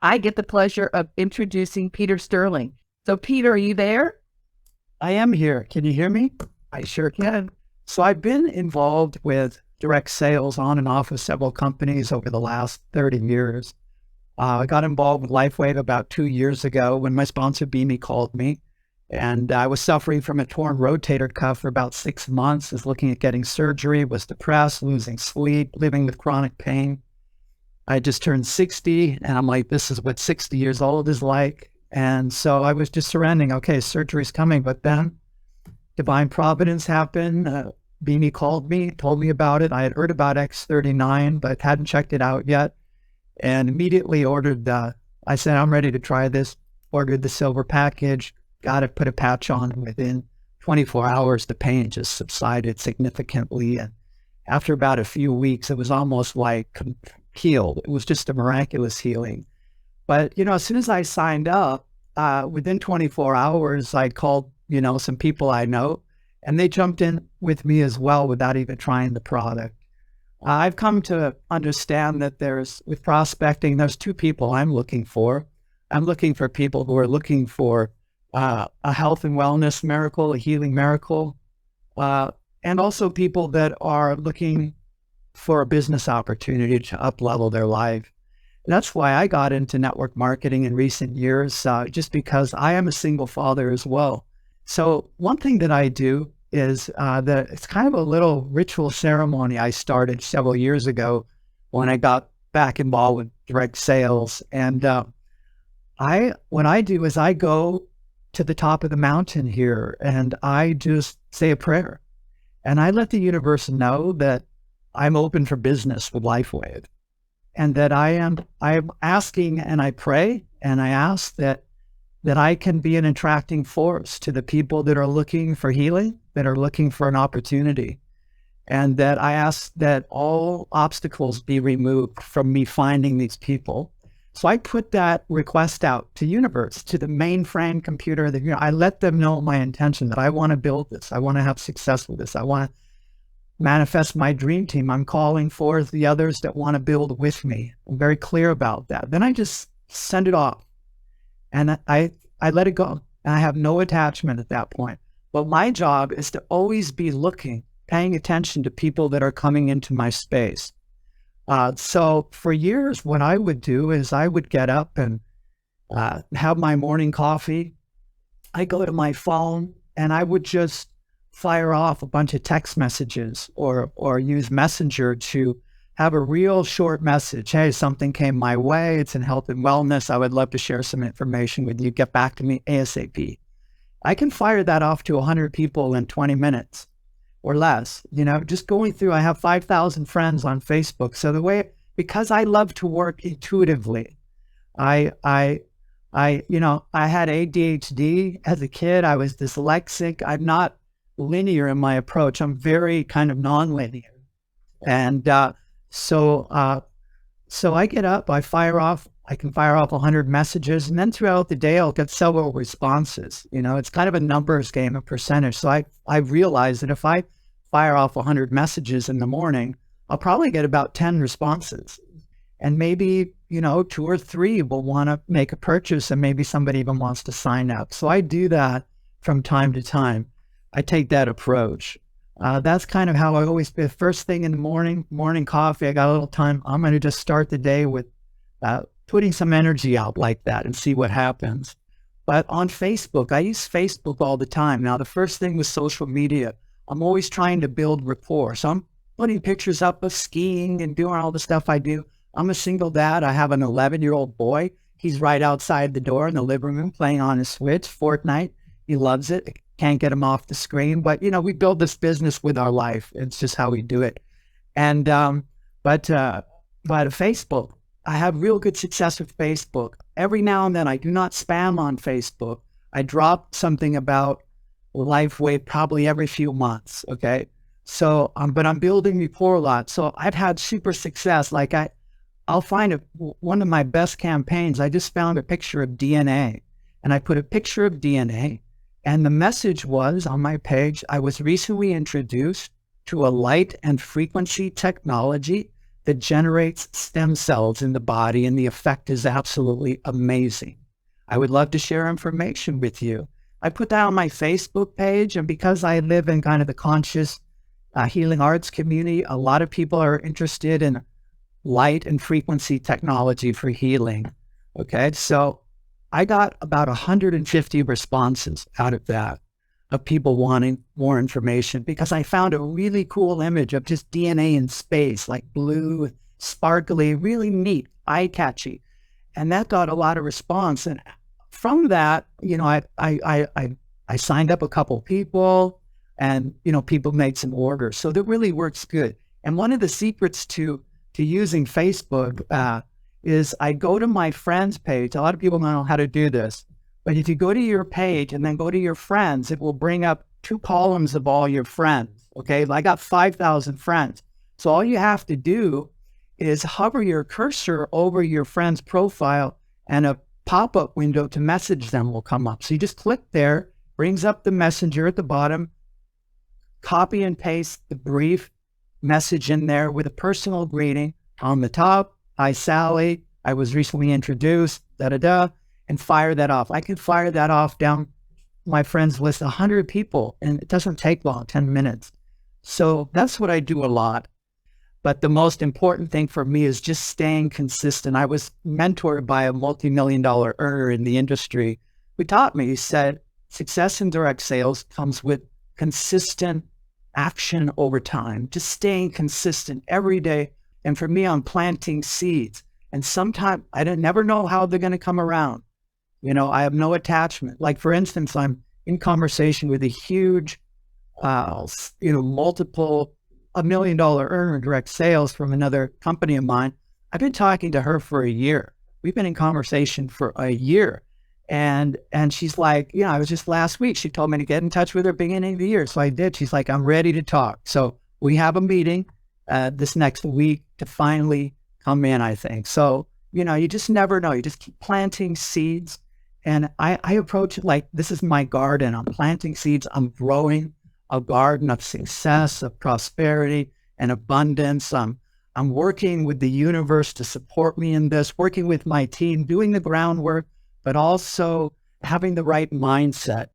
I get the pleasure of introducing Peter Sterling. So, Peter, are you there? I am here. Can you hear me? I sure can. So I've been involved with direct sales on and off of several companies over the last 30 years. I got involved with LifeWave about 2 years ago when my sponsor, Beamy, called me. And I was suffering from a torn rotator cuff for about 6 months, was looking at getting surgery, was depressed, losing sleep, living with chronic pain. I just turned 60 and I'm like, this is what 60 years old is like. And so I was just surrendering, okay, surgery's coming. But then divine providence happened. Beanie called me, told me about it. I had heard about X39, but hadn't checked it out yet. And immediately ordered, I said, I'm ready to try this. Ordered the silver package, got it, put a patch on. And within 24 hours, the pain just subsided significantly. And after about a few weeks, it was almost like healed. It was just a miraculous healing. But, as soon as I signed up, within 24 hours, I called, some people I know, and they jumped in with me as well without even trying the product. I've come to understand that with prospecting, there's two people I'm looking for. I'm looking for people who are looking for a health and wellness miracle, a healing miracle, and also people that are looking for a business opportunity to up-level their life. And that's why I got into network marketing in recent years, just because I am a single father as well. So one thing that I do is that it's kind of a little ritual ceremony I started several years ago when I got back involved with direct sales. And what I do is I go to the top of the mountain here and I just say a prayer. And I let the universe know that I'm open for business with LifeWave, and that I'm asking, and I pray and I ask that I can be an attracting force to the people that are looking for healing, that are looking for an opportunity, and that I ask that all obstacles be removed from me finding these people. So I put that request out to universe, to the mainframe computer. That I let them know my intention, that I want to build this, I want to have success with this, I want to manifest my dream team. I'm calling for the others that want to build with me. I'm very clear about that. Then I just send it off and I let it go. And I have no attachment at that point. But my job is to always be looking, paying attention to people that are coming into my space. So for years, what I would do is I would get up and have my morning coffee. I go to my phone and I would just fire off a bunch of text messages or use Messenger to have a real short message. Hey, something came my way. It's in health and wellness. I would love to share some information with you. Get back to me ASAP. I can fire that off to 100 people in 20 minutes or less. Just going through, I have 5,000 friends on Facebook. So because I love to work intuitively, I had ADHD as a kid. I was dyslexic. I'm not linear in my approach. I'm very kind of non-linear. And so I get up, I can fire off 100 messages, and then throughout the day, I'll get several responses. It's kind of a numbers game, a percentage. So I realize that if I fire off 100 messages in the morning, I'll probably get about 10 responses. And maybe, 2 or 3 will want to make a purchase, and maybe somebody even wants to sign up. So I do that from time to time. I take that approach. That's kind of how I always be. First thing in the morning coffee, I got a little time. I'm going to just start the day with putting some energy out like that and see what happens. But on Facebook, I use Facebook all the time. Now, the first thing with social media, I'm always trying to build rapport. So I'm putting pictures up of skiing and doing all the stuff I do. I'm a single dad. I have an 11-year-old boy. He's right outside the door in the living room playing on his Switch, Fortnite. He loves it. Can't get him off the screen. But, we build this business with our life. It's just how we do it. And, but Facebook, I have real good success with Facebook. Every now and then, I do not spam on Facebook. I drop something about LifeWave probably every few months. Okay. So, but I'm building rapport a lot. So I've had super success. Like I'll find one of my best campaigns. I just found a picture of DNA and I put a picture of DNA. And the message was on my page, I was recently introduced to a light and frequency technology that generates stem cells in the body, and the effect is absolutely amazing. I would love to share information with you. I put that on my Facebook page, and because I live in kind of the conscious healing arts community, a lot of people are interested in light and frequency technology for healing. Okay, so I got about 150 responses out of that, of people wanting more information, because I found a really cool image of just DNA in space, like blue, sparkly, really neat, eye-catchy. And that got a lot of response. And from that, you know, I signed up a couple people, and, you know, people made some orders. So that really works good. And one of the secrets to using Facebook is I go to my friends page. A lot of people don't know how to do this, but if you go to your page and then go to your friends, it will bring up 2 columns of all your friends. Okay, I got 5,000 friends. So all you have to do is hover your cursor over your friend's profile, and a pop-up window to message them will come up. So you just click there, brings up the messenger at the bottom, copy and paste the brief message in there with a personal greeting on the top. Hi, Sally. I was recently introduced, and fire that off. I can fire that off down my friends list, 100 people, and it doesn't take long, 10 minutes. So that's what I do a lot. But the most important thing for me is just staying consistent. I was mentored by a multi-million-dollar earner in the industry who taught me, he said, success in direct sales comes with consistent action over time, just staying consistent every day. And for me, I'm planting seeds. And sometimes I never know how they're going to come around. You know, I have no attachment. Like, for instance, I'm in conversation with a huge, multiple $1 million earner in direct sales from another company of mine. I've been talking to her for a year. We've been in conversation for a year. And she's like, I was just last week, she told me to get in touch with her beginning of the year. So I did. She's like, I'm ready to talk. So we have a meeting this next week to finally come in, I think. So, you just never know. You just keep planting seeds. And I approach it like, this is my garden. I'm planting seeds. I'm growing a garden of success, of prosperity, and abundance. I'm working with the universe to support me in this, working with my team, doing the groundwork, but also having the right mindset.